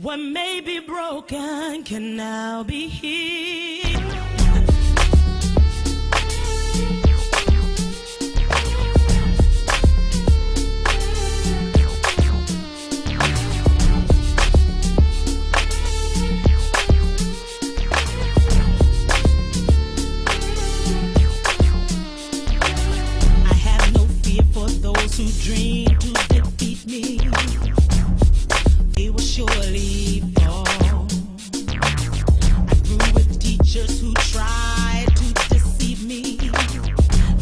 What may be broken can now be healed. I have no fear for those who dream to defeat me. They will surely fall. I grew with teachers who tried to deceive me,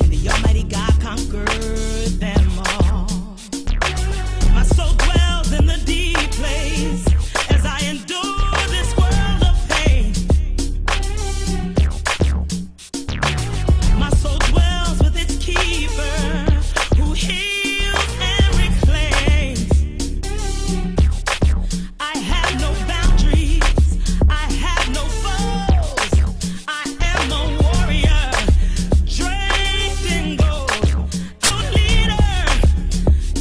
and the Almighty God conquered them all. My soul dwells in the deep place as I endure this world of pain. My soul dwells with its keeper who heals and reclaims. I have no boundaries, I have no foes. I am a warrior, draped in gold. No leader,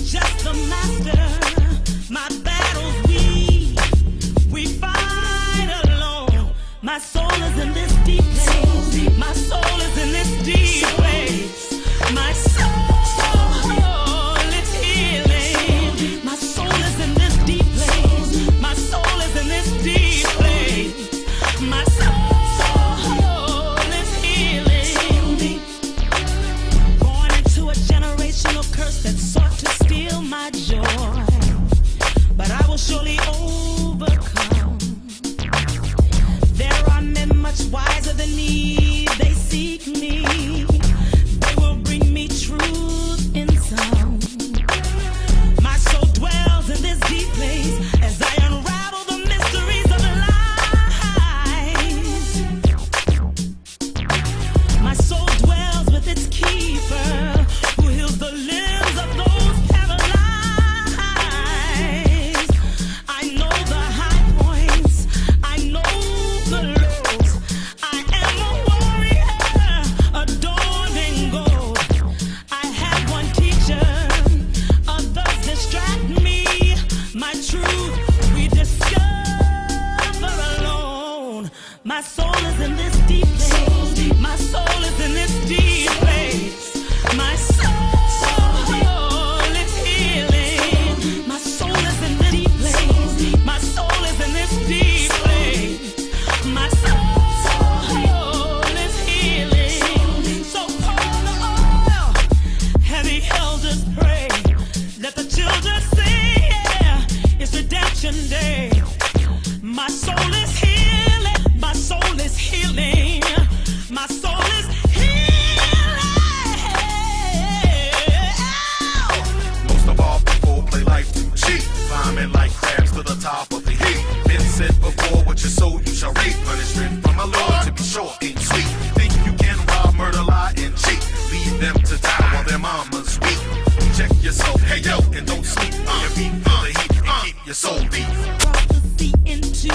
just a master. My battles we fight alone. My soul is in this deep place. My soul is in this deep place. My soul is healing. My soul is in this deep place. My soul is in this deep place. My soul is healing. Born into a generational curse that sought to steal my joy, but I will surely overcome. There are men much wiser than me. They seek me. They will bring me truth in song. My soul dwells in this deep place as I unravel the mysteries of lies. My soul dwells with its keeper who heals the limbs of those paralyzed. I know the high points, I know the lows. I am a warrior, adorned in gold. I have one teacher, others distract me. My truth we discover alone. My soul is in this deep place. My soul is in this deep place. My soul is healing. My soul is in this deep place. My soul is in this deep place. My soul is healing. So pour the oil, heavy elders pray. Let the children sing, yeah, it's redemption day. My soul is healing. My soul is healing. My soul is healing. Most of all people play life too cheap, climbing like crabs to the top of the heap. Been said before, what you sow you shall reap. Punishment from my Lord to be short and sweet. Think you can rob, murder, lie, and cheat. Leave them to die while their mama's weak. Check yourself, hey yo, and don't sleep. Your feet feel the heat and keep your soul deep. Prophecy into